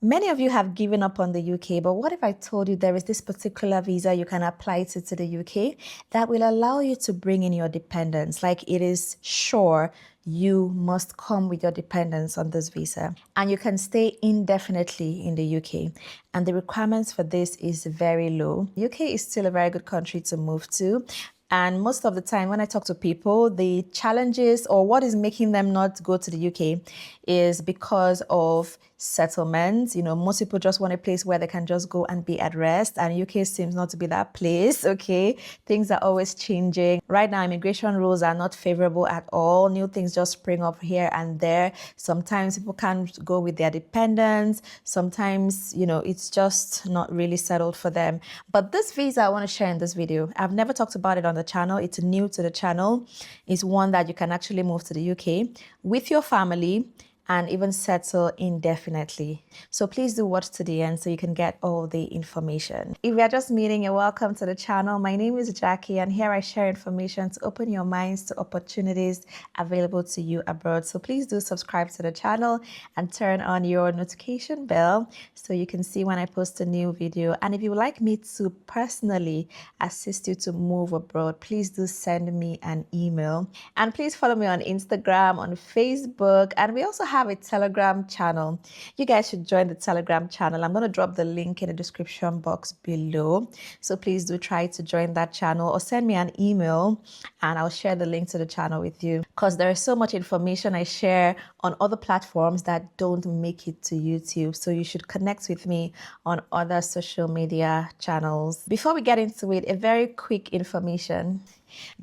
Many of you have given up on the UK, but what if I told you there is this particular visa you can apply to the UK that will allow you to bring in your dependents? Like it is sure you must come with your dependents on this visa and you can stay indefinitely in the UK. And the requirements for this is very low. UK is still a very good country to move to. And most of the time when I talk to people, the challenges or what is making them not go to the UK is because of settlements. You know, most people just want a place where they can just go and be at rest. And UK seems not to be that place, okay? Things are always changing. Right now, immigration rules are not favorable at all. New things just spring up here and there. Sometimes people can't go with their dependents. Sometimes, you know, it's just not really settled for them. But this visa I want to share in this video, I've never talked about it on the channel. It's new to the channel. It's one that you can actually move to the UK with your family and even settle indefinitely. So please do watch to the end so you can get all the information. If you're just meeting, you're welcome to the channel. My name is Jackie and here I share information to open your minds to opportunities available to you abroad. So please do subscribe to the channel and turn on your notification bell so you can see when I post a new video. And if you would like me to personally assist you to move abroad, please do send me an email. And please follow me on Instagram, on Facebook, and we also have a Telegram channel. You guys should join the Telegram channel. I'm going to drop the link in the description box below. So please do try to join that channel or send me an email and I'll share the link to the channel with you because there is so much information I share on other platforms that don't make it to YouTube. So you should connect with me on other social media channels. Before we get into it, a very quick information.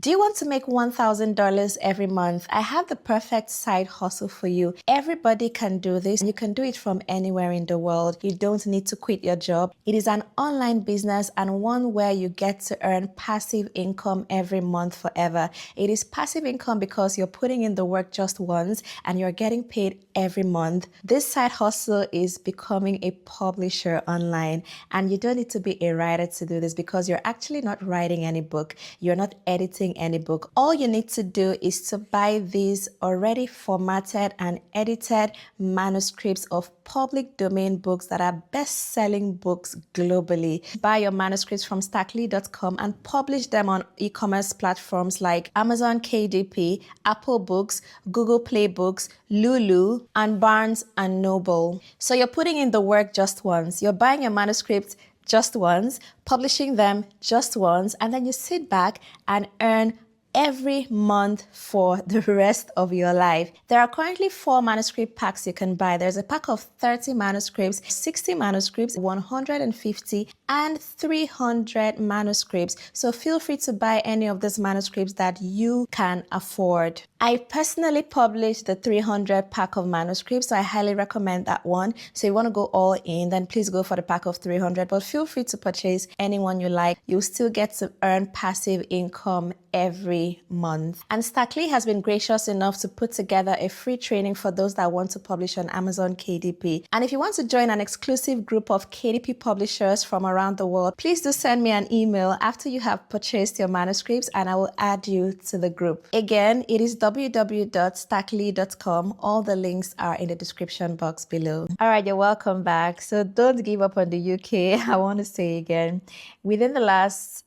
Do you want to make $1,000 every month? I have the perfect side hustle for you. Everybody can do this. You can do it from anywhere in the world. You don't need to quit your job. It is an online business and one where you get to earn passive income every month forever. It is passive income because you're putting in the work just once and you're getting paid every month. This side hustle is becoming a publisher online, and you don't need to be a writer to do this because you're actually not writing any book. You're not editing any book. All you need to do is to buy these already formatted and edited manuscripts of public domain books that are best-selling books globally. Buy your manuscripts from stackly.com and publish them on e-commerce platforms like Amazon KDP, Apple Books, Google Play Books, Lulu, and Barnes and Noble. So you're putting in the work just once. You're buying your manuscripts just once, publishing them just once, and then you sit back and earn every month for the rest of your life. There are currently 4 manuscript packs you can buy. There's a pack of 30 manuscripts, 60 manuscripts, 150, and 300 manuscripts. So feel free to buy any of these manuscripts that you can afford. I personally published the 300 pack of manuscripts, so I highly recommend that one. So if you want to go all in, then please go for the pack of 300, but feel free to purchase any one you like. You'll still get to earn passive income every month. And Stackly has been gracious enough to put together a free training for those that want to publish on Amazon KDP. And if you want to join an exclusive group of KDP publishers from around the world, please do send me an email after you have purchased your manuscripts and I will add you to the group. Again, it is www.stackly.com. All the links are in the description box below. All right, you're welcome back. So don't give up on the UK. I want to say again, within the last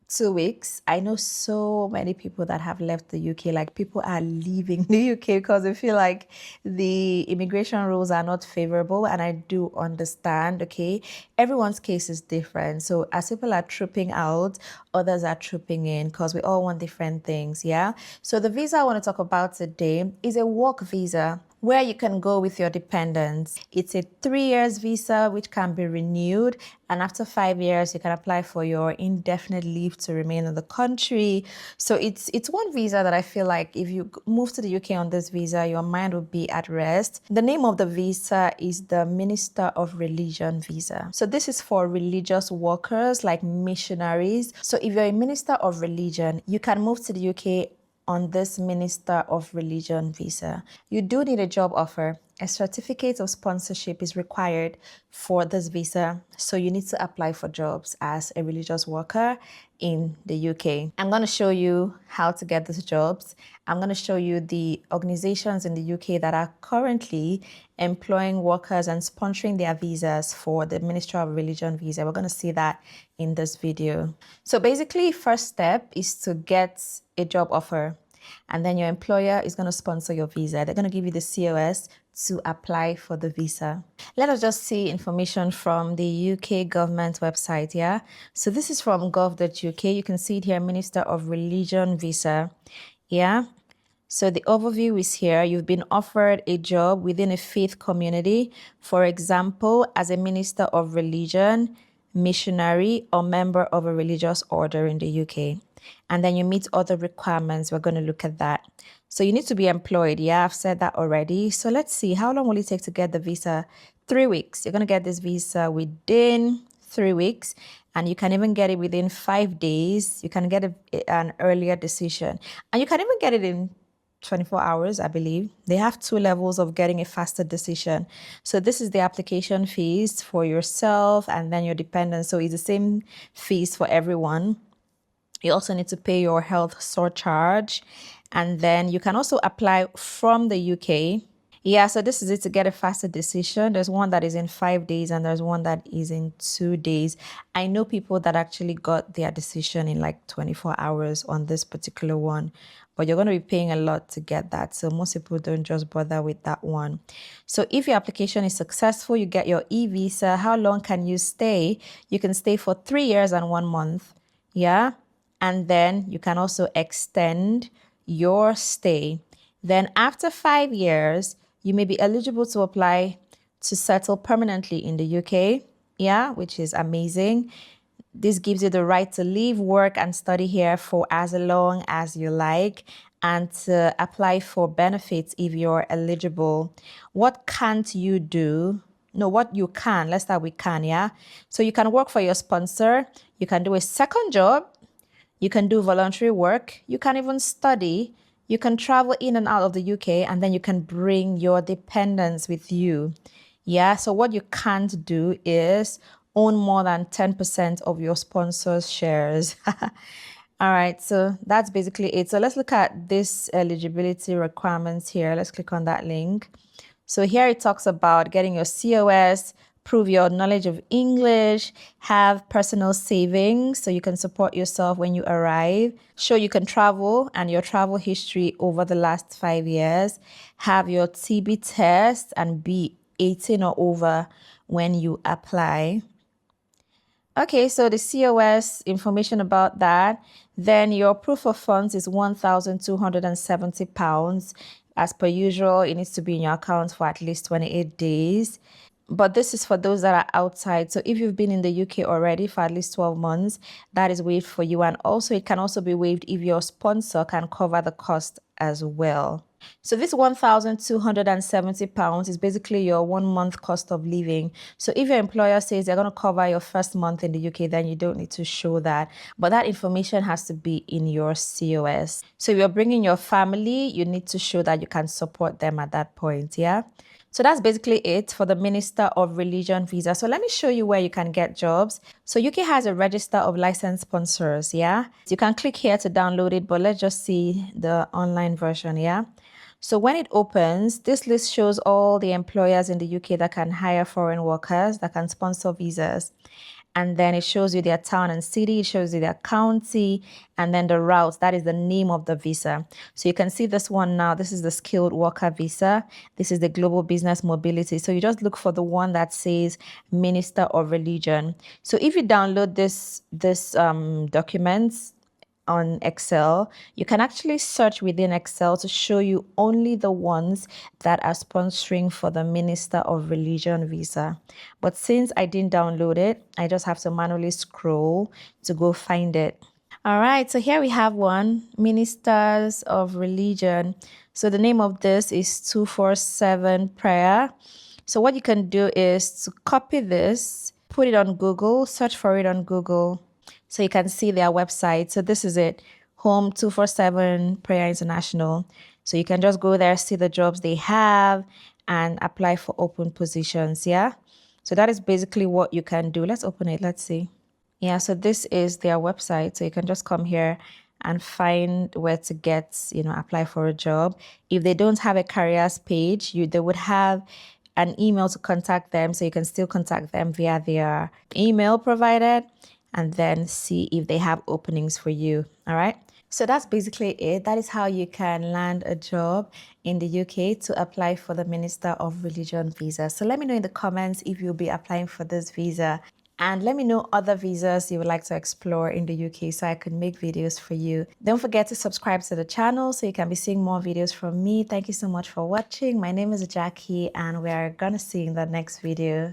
2 weeks, I know so many people that have left the UK. Like people are leaving the UK because they feel like the immigration rules are not favorable, and I do understand, okay? Everyone's case is different. So as people are trooping out, others are trooping in because we all want different things, yeah? So the visa I want to talk about today is a work visa where you can go with your dependents. It's a 3 years visa which can be renewed, and after 5 years you can apply for your indefinite leave to remain in the country. So it's one visa that I feel like if you move to the UK on this visa, your mind will be at rest. The name of the visa is the Minister of Religion visa. So this is for religious workers like missionaries. So if you're a minister of religion, you can move to the UK on this Minister of Religion visa. You do need a job offer. a certificate of sponsorship is required for this visa. So you need to apply for jobs as a religious worker in the UK. I'm going to show you how to get these jobs. I'm going to show you the organizations in the UK that are currently employing workers and sponsoring their visas for the Ministry of Religion visa. We're going to see that in this video. So basically, first step is to get a job offer. And then your employer is going to sponsor your visa. They're going to give you the COS to apply for the visa. Let us just see information from the UK government website, yeah? So this is from gov.uk. You can see it here, Minister of Religion visa, yeah? So the overview is here. You've been offered a job within a faith community, for example, as a minister of religion, missionary, or member of a religious order in the UK. And then you meet other requirements. We're going to look at that. So you need to be employed. Yeah, I've said that already. So let's see. How long will it take to get the visa? 3 weeks. You're going to get this visa within 3 weeks. And you can even get it within 5 days. You can get an earlier decision. And you can even get it in 24 hours, I believe. They have 2 levels of getting a faster decision. So this is the application fees for yourself and then your dependents. So it's the same fees for everyone. You also need to pay your health surcharge. And then you can also apply from the UK. Yeah, so this is it to get a faster decision. There's one that is in 5 days and there's one that is in 2 days. I know people that actually got their decision in like 24 hours on this particular one, but you're going to be paying a lot to get that. So most people don't just bother with that one. So if your application is successful, you get your e-visa. How long can you stay? You can stay for 3 years and 1 month. Yeah. And then you can also extend your stay. Then after 5 years, you may be eligible to apply to settle permanently in the UK. Yeah, which is amazing. This gives you the right to live, work, and study here for as long as you like, and to apply for benefits if you're eligible. What can't you do? No, what you can. Let's start with can, yeah? So you can work for your sponsor. You can do a second job. You can do voluntary work. You can even study. You can travel in and out of the UK, and then you can bring your dependents with you. Yeah, so what you can't do is own more than 10% of your sponsor's shares. All right, so that's basically it. So let's look at this eligibility requirements here. Let's click on that link. So here it talks about getting your COS, prove your knowledge of English, have personal savings so you can support yourself when you arrive, show you can travel and your travel history over the last 5 years, have your TB test and be 18 or over when you apply. Okay, so the COS information about that. Then your proof of funds is £1,270. As per usual, it needs to be in your account for at least 28 days. But this is for those that are outside. So if you've been in the UK already for at least 12 months, that is waived for you. And also it can also be waived if your sponsor can cover the cost as well. So this £1,270 is basically your 1 month cost of living. So if your employer says they're going to cover your first month in the UK, then you don't need to show that. But that information has to be in your COS. So if you're bringing your family, you need to show that you can support them at that point, yeah? So that's basically it for the Minister of Religion visa. So let me show you where you can get jobs. So UK has a register of licensed sponsors, yeah? You can click here to download it, but let's just see the online version, yeah? So when it opens, this list shows all the employers in the UK that can hire foreign workers, that can sponsor visas. And then it shows you their town and city, it shows you their county, and then the route, that is the name of the visa. So you can see this one now, this is the skilled worker visa. This is the global business mobility. So you just look for the one that says Minister of Religion. So if you download this document on Excel, you can actually search within Excel to show you only the ones that are sponsoring for the Minister of Religion visa. But since I didn't download it, I just have to manually scroll to go find it. All right, so here we have one, Ministers of Religion. So the name of this is 247 Prayer. So what you can do is to copy this, put it on Google, search for it on Google. So you can see their website. So this is it, Home 247 Prayer International. So you can just go there, see the jobs they have, and apply for open positions. Yeah. So that is basically what you can do. Let's open it. Let's see. Yeah, so this is their website. So you can just come here and find where to get, apply for a job. If they don't have a careers page, they would have an email to contact them. So you can still contact them via their email provided and then see if they have openings for you. All right. So that's basically it. That is how you can land a job in the UK to apply for the Minister of Religion visa. So let me know in the comments if you'll be applying for this visa. And let me know other visas you would like to explore in the UK so I can make videos for you. Don't forget to subscribe to the channel so you can be seeing more videos from me. Thank you so much for watching. My name is Jackie and we are gonna see you in the next video.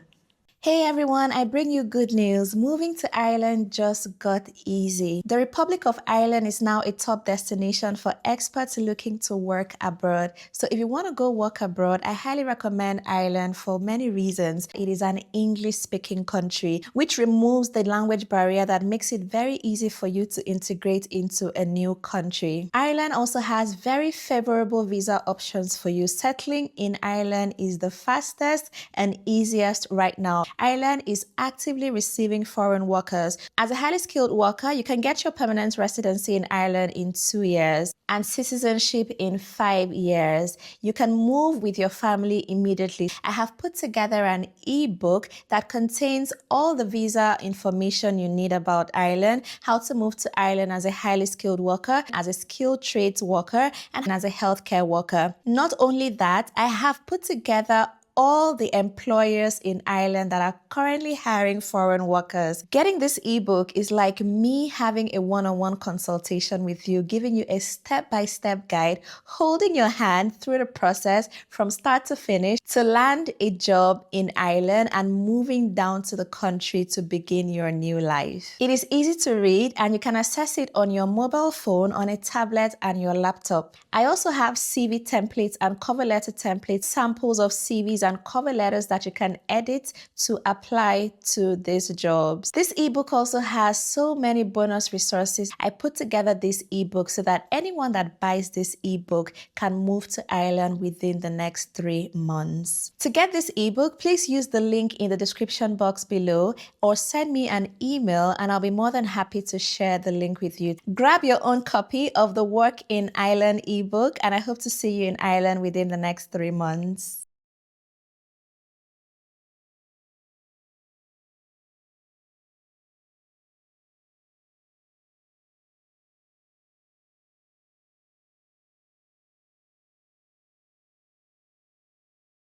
Hey everyone, I bring you good news. Moving to Ireland just got easy. The Republic of Ireland is now a top destination for experts looking to work abroad. So if you want to go work abroad, I highly recommend Ireland for many reasons. It is an English-speaking country, which removes the language barrier that makes it very easy for you to integrate into a new country. Ireland also has very favorable visa options for you. Settling in Ireland is the fastest and easiest right now. Ireland is actively receiving foreign workers. As a highly skilled worker, you can get your permanent residency in Ireland in 2 years and citizenship in 5 years. You can move with your family immediately. I have put together an ebook that contains all the visa information you need about Ireland, how to move to Ireland as a highly skilled worker, as a skilled trades worker, and as a healthcare worker. Not only that, I have put together all the employers in Ireland that are currently hiring foreign workers. Getting this ebook is like me having a one-on-one consultation with you, giving you a step-by-step guide, holding your hand through the process from start to finish to land a job in Ireland and moving down to the country to begin your new life. It is easy to read and you can access it on your mobile phone, on a tablet and your laptop. I also have CV templates and cover letter templates, samples of CVs and cover letters that you can edit to apply to these jobs. This ebook also has so many bonus resources. I put together this ebook so that anyone that buys this ebook can move to Ireland within the next 3 months. To get this ebook, please use the link in the description box below or send me an email and I'll be more than happy to share the link with you. Grab your own copy of the Work in Ireland ebook and I hope to see you in Ireland within the next 3 months.